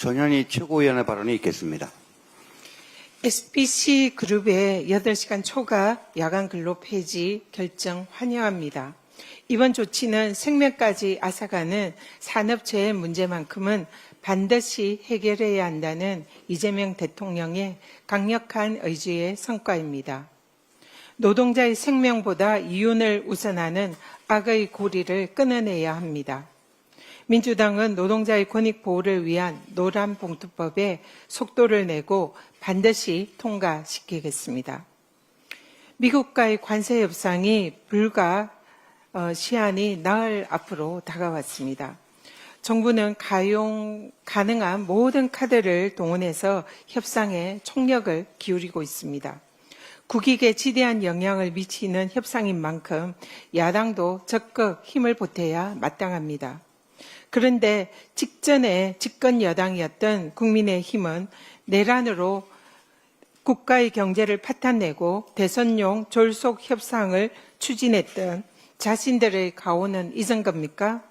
전현희 최고위원의 발언이 있겠습니다. SBC 그룹의 8시간 초과 야간 근로 폐지 결정 환영합니다. 이번 조치는 생명까지 앗아가는 산업재해 문제만큼은 반드시 해결해야 한다는 이재명 대통령의 강력한 의지의 성과입니다. 노동자의 생명보다 이윤을 우선하는 악의 고리를 끊어내야 합니다. 민주당은 노동자의 권익 보호를 위한 노란봉투법에 속도를 내고 반드시 통과시키겠습니다. 미국과의 관세 협상이 불과 시한이 나흘 앞으로 다가왔습니다. 정부는 가능한 모든 카드를 동원해서 협상에 총력을 기울이고 있습니다. 국익에 지대한 영향을 미치는 협상인 만큼 야당도 적극 힘을 보태야 마땅합니다. 그런데 직전에 집권 여당이었던 국민의힘은 내란으로 국가의 경제를 파탄내고 대선용 졸속 협상을 추진했던 자신들의 가오는 잊은 겁니까?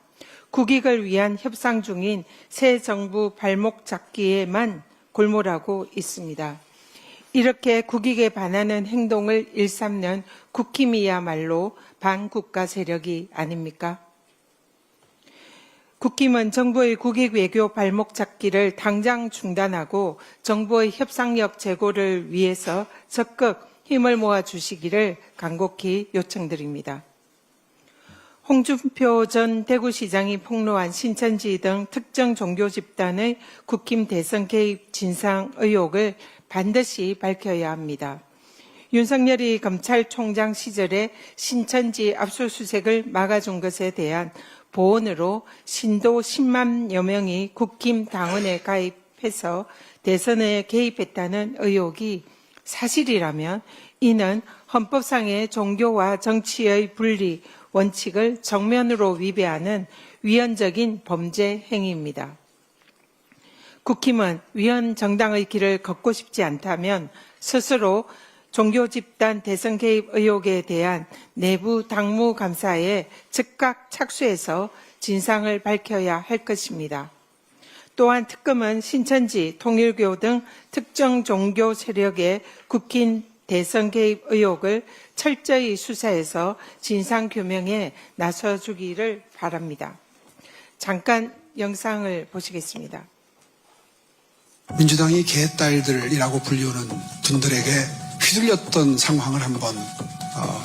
국익을 위한 협상 중인 새 정부 발목 잡기에만 골몰하고 있습니다. 이렇게 국익에 반하는 행동을 일삼는 국힘이야말로 반국가 세력이 아닙니까? 국힘은 정부의 국익 외교 발목 잡기를 당장 중단하고 정부의 협상력 제고를 위해서 적극 힘을 모아 주시기를 간곡히 요청드립니다. 홍준표 전 대구시장이 폭로한 신천지 등 특정 종교 집단의 국힘 대선 개입 진상 의혹을 반드시 밝혀야 합니다. 윤석열이 검찰총장 시절에 신천지 압수수색을 막아준 것에 대한 보온으로 신도 10만여 명이 국힘 당원에 가입해서 대선에 개입했다는 의혹이 사실이라면 이는 헌법상의 종교와 정치의 분리 원칙을 정면으로 위배하는 위헌적인 범죄 행위입니다. 국힘은 위헌 정당의 길을 걷고 싶지 않다면 스스로 종교 집단 대선 개입 의혹에 대한 내부 당무 감사에 즉각 착수해서 진상을 밝혀야 할 것입니다. 또한 특검은 신천지, 통일교 등 특정 종교 세력의 국힘 대선 개입 의혹을 철저히 수사해서 진상 규명에 나서주기를 바랍니다. 잠깐 영상을 보시겠습니다. 민주당이 개딸들이라고 불리우는 분들에게 휘둘렸던 상황을 한번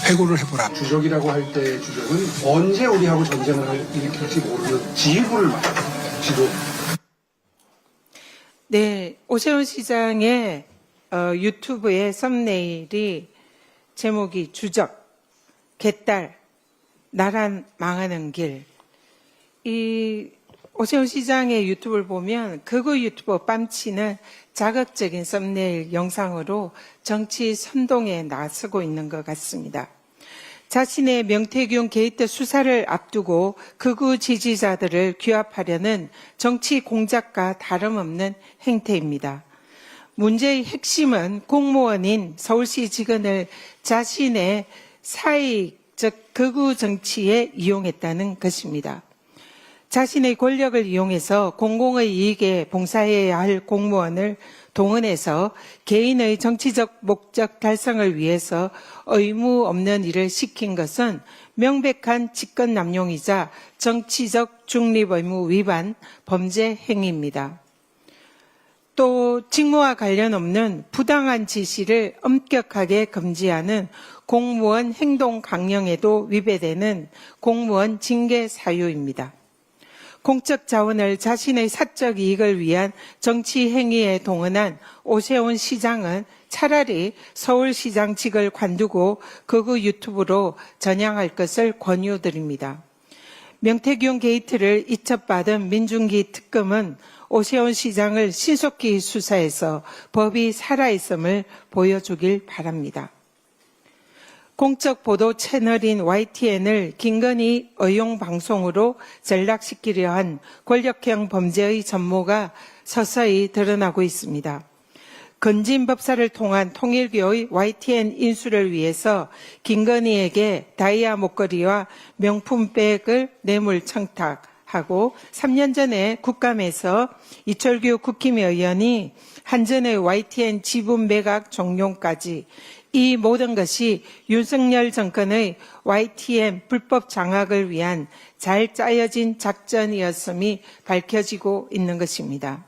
회고를 해보라. 주적이라고 할 때 주적은 언제 우리하고 전쟁을 일으킬지 모르는 지휘부를 말합니다. 지도. 네, 오세훈 시장의 유튜브의 썸네일이 제목이 주적, 개딸, 나라 망하는 길. 이 오세훈 시장의 유튜브를 보면 극우 유튜버 빰치는 자극적인 썸네일 영상으로 정치 선동에 나서고 있는 것 같습니다. 자신의 명태균 게이트 수사를 앞두고 극우 지지자들을 규합하려는 정치 공작과 다름없는 행태입니다. 문제의 핵심은 공무원인 서울시 직원을 자신의 사익, 즉 극우 정치에 이용했다는 것입니다. 자신의 권력을 이용해서 공공의 이익에 봉사해야 할 공무원을 동원해서 개인의 정치적 목적 달성을 위해서 의무 없는 일을 시킨 것은 명백한 직권 남용이자 정치적 중립 의무 위반 범죄 행위입니다. 또 직무와 관련 없는 부당한 지시를 엄격하게 금지하는 공무원 행동 강령에도 위배되는 공무원 징계 사유입니다. 공적 자원을 자신의 사적 이익을 위한 정치 행위에 동원한 오세훈 시장은 차라리 서울시장직을 관두고 극우 유튜브로 전향할 것을 권유드립니다. 명태균 게이트를 이첩받은 민중기 특검은 오세훈 시장을 신속히 수사해서 법이 살아있음을 보여주길 바랍니다. 공적 보도 채널인 YTN을 김건희 의용 방송으로 전락시키려 한 권력형 범죄의 전모가 서서히 드러나고 있습니다. 건진 법사를 통한 통일교의 YTN 인수를 위해서 김건희에게 다이아 목걸이와 명품백을 뇌물 청탁, 하고 3년 전에 국감에서 이철규 국힘 의원이 한전의 YTN 지분 매각 종용까지 이 모든 것이 윤석열 정권의 YTN 불법 장악을 위한 잘 짜여진 작전이었음이 밝혀지고 있는 것입니다.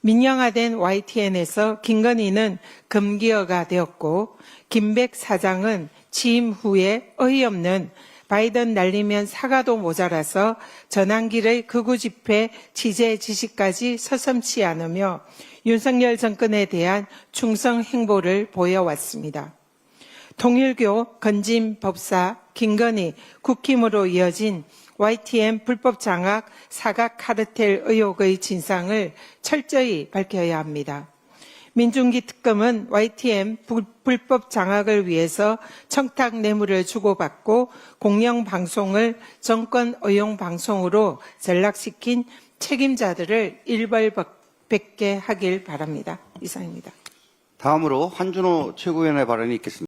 민영화된 YTN에서 김건희는 금기어가 되었고 김백 사장은 취임 후에 어이없는 바이든 날리면 사과도 모자라서 전환길의 극우 집회 취재 지시까지 서슴지 않으며 윤석열 정권에 대한 충성 행보를 보여왔습니다. 통일교 건진 법사 김건희 국힘으로 이어진 YTN 불법 장악 사각 카르텔 의혹의 진상을 철저히 밝혀야 합니다. 민중기 특검은 YTN 불법 장악을 위해서 청탁 뇌물을 주고받고 공영방송을 정권 의용 방송으로 전락시킨 책임자들을 일벌백계 하길 바랍니다. 이상입니다. 다음으로 한준호 최고위원의 발언이 있겠습니다.